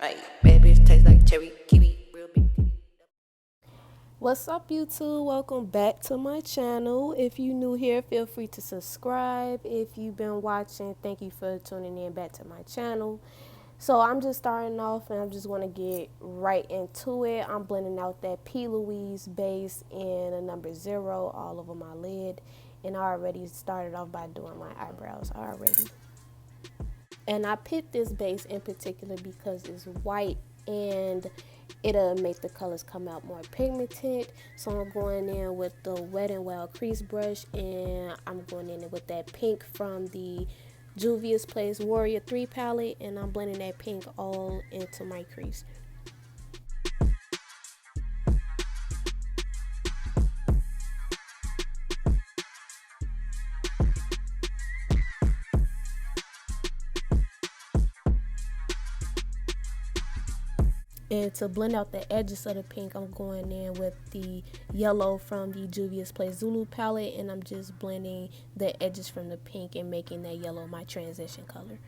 Ay, bad bitch taste like cherry, kiwi, real big. What's up, YouTube? Welcome back to my channel. If you new here, feel free to subscribe. If you've been watching, thank you for tuning in back to my channel. So I'm just starting off and I just want to get right into it. I'm blending out that P.louise base in a number 0 all over my lid. And I already started off by doing my eyebrows already. And I picked this base in particular because it's white and it'll make the colors come out more pigmented. So I'm going in with the Wet n Wild crease brush, and I'm going in with that pink from the Juvias Place Warrior 3 palette, and I'm blending that pink all into my crease. And to blend out the edges of the pink, I'm going in with the yellow from the Juvias Place Zulu palette, and I'm just blending the edges from the pink and making that yellow my transition color.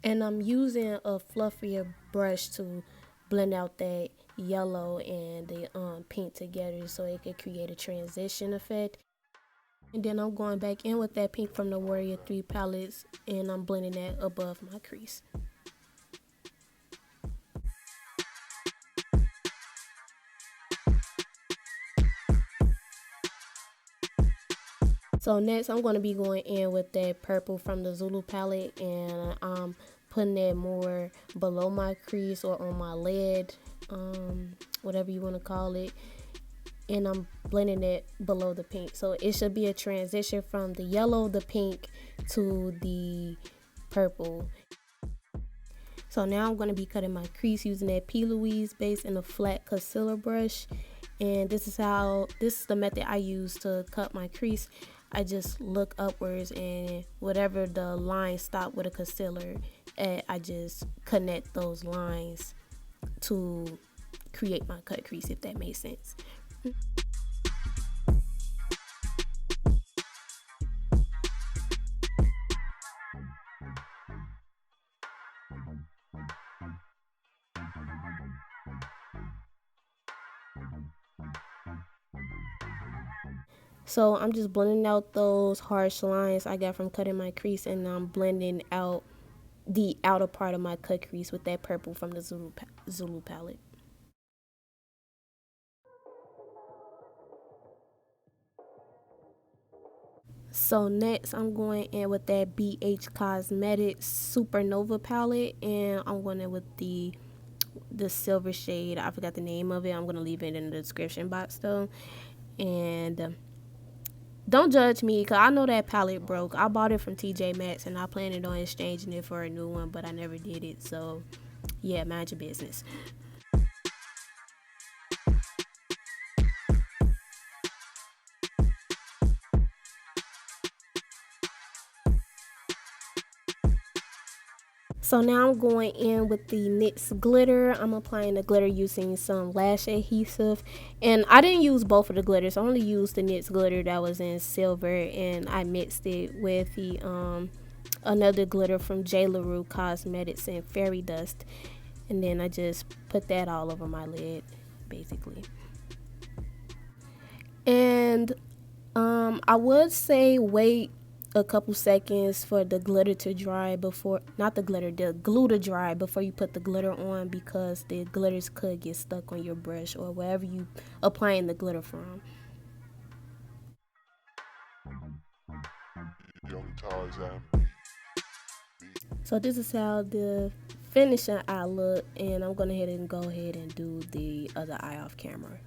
And I'm using a fluffier brush to blend out that yellow and the pink together so it could create a transition effect. And then I'm going back in with that pink from the Warrior 3 palettes, and I'm blending that above my crease. So next I'm going to be going in with that purple from the Zulu palette, and I'm putting it more below my crease or on my lid, whatever you want to call it, and I'm blending it below the pink. So it should be a transition from the yellow, the pink, to the purple. So now I'm going to be cutting my crease using that P.louise base and a flat concealer brush, and this is the method I use to cut my crease. I just look upwards, and whatever the lines stop with a concealer at, I just connect those lines to create my cut crease, if that makes sense. So I'm just blending out those harsh lines I got from cutting my crease, and I'm blending out the outer part of my cut crease with that purple from the Zulu palette. So next I'm going in with that BH Cosmetics Supernova palette, and I'm going in with the silver shade. I forgot the name of it. I'm going to leave it in the description box though. And don't judge me, because I know that palette broke. I bought it from TJ Maxx and I planned on exchanging it for a new one, but I never did it. So yeah, mind your business. So now I'm going in with the Nyx Glitter. I'm applying the glitter using some lash adhesive. And I didn't use both of the glitters. I only used the Nyx Glitter that was in silver, and I mixed it with the another glitter from Jlauruecosmetics in Fairy Dust. And then I just put that all over my lid, basically. And I would say wait a couple seconds for the glitter to dry before, not the glitter, the glue to dry before you put the glitter on, because the glitters could get stuck on your brush or wherever you applying the glitter from. So this is how the finishing eye look, and I'm gonna go ahead and do the other eye off camera.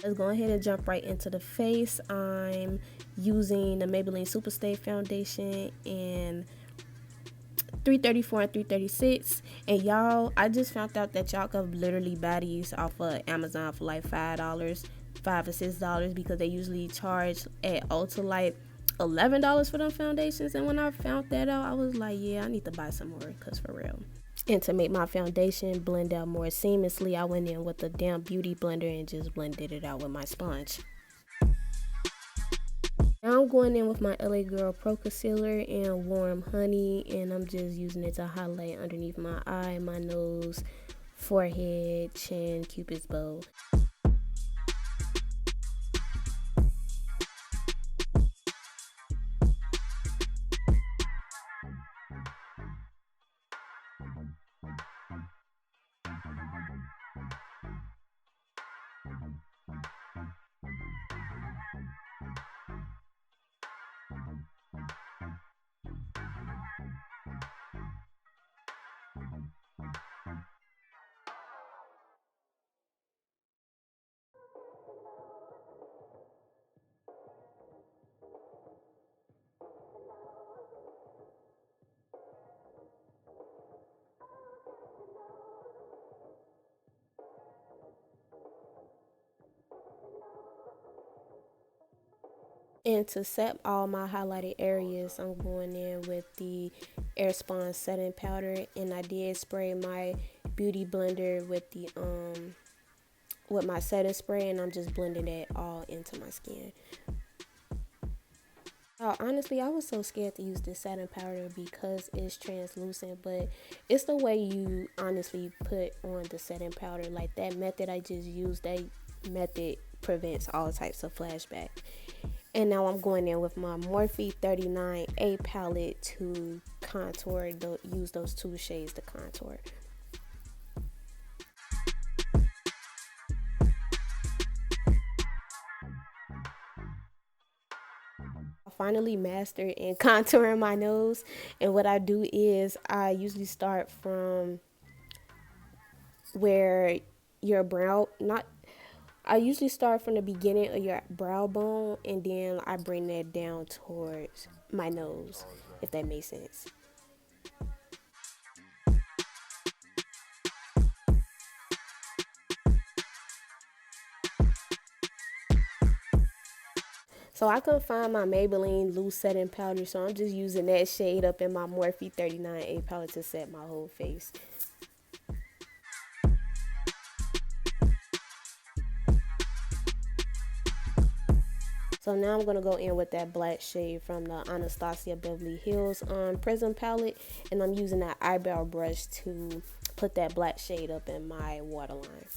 Let's go ahead and jump right into the face. I'm using the Maybelline Superstay foundation in 334 and 336. And y'all, I just found out that y'all can literally buy these off of Amazon for like $5 or $6, because they usually charge at Ulta like $11 for them foundations. And when I found that out, I was like, yeah, I need to buy some more, because for real. And to make my foundation blend out more seamlessly, I went in with a damp beauty blender and just blended it out with my sponge. Now I'm going in with my LA Girl Pro Concealer and Warm Honey, and I'm just using it to highlight underneath my eye, my nose, forehead, chin, cupid's bow. And to set all my highlighted areas, I'm going in with the Airspun setting powder, and I did spray my beauty blender with the with my setting spray, and I'm just blending that all into my skin. Honestly, I was so scared to use this setting powder because it's translucent, but it's the way you honestly put on the setting powder. Like that method I just used, that method prevents all types of flashback. And now I'm going in with my Morphe 39A palette to contour, use those 2 shades to contour. I finally mastered in contouring my nose, and what I do is I usually start from where your brow, I usually start from the beginning of your brow bone, and then I bring that down towards my nose, if that makes sense. So I couldn't find my Maybelline loose setting powder, so I'm just using that shade up in my Morphe 39A palette to set my whole face. So now I'm going to go in with that black shade from the Anastasia Beverly Hills Prism palette, and I'm using that eyebrow brush to put that black shade up in my waterline.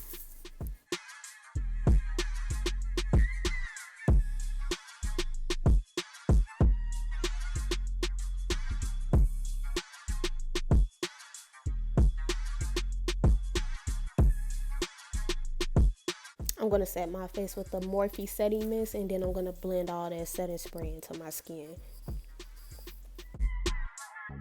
I'm going to set my face with the Morphe setting mist, and then I'm going to blend all that setting spray into my skin.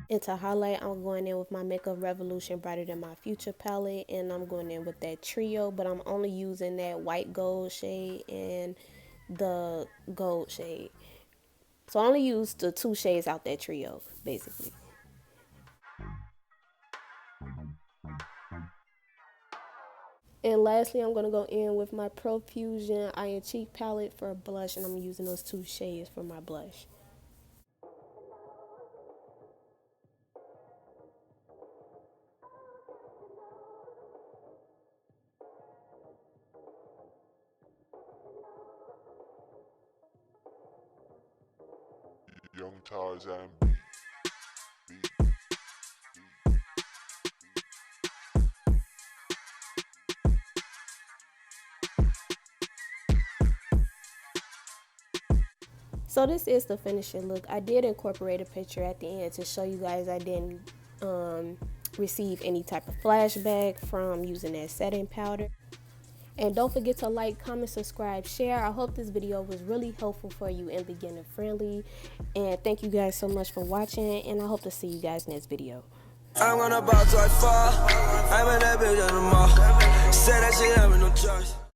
And to highlight, I'm going in with my Makeup Revolution Brighter Than My Future palette, and I'm going in with that trio, but I'm only using that white gold shade and the gold shade. So I only used the 2 shades out that trio, basically. And lastly, I'm going to go in with my Profusion Eye and Cheek palette for blush, and I'm using those 2 shades for my blush. Young Tarzan. So this is the finishing look. I did incorporate a picture at the end to show you guys I didn't receive any type of flashback from using that setting powder. And don't forget to like, comment, subscribe, share. I hope this video was really helpful for you and beginner friendly. And thank you guys so much for watching, and I hope to see you guys next video. I'm gonna bounce like far. I'm in that bitch on the mall. Said that shit having no choice.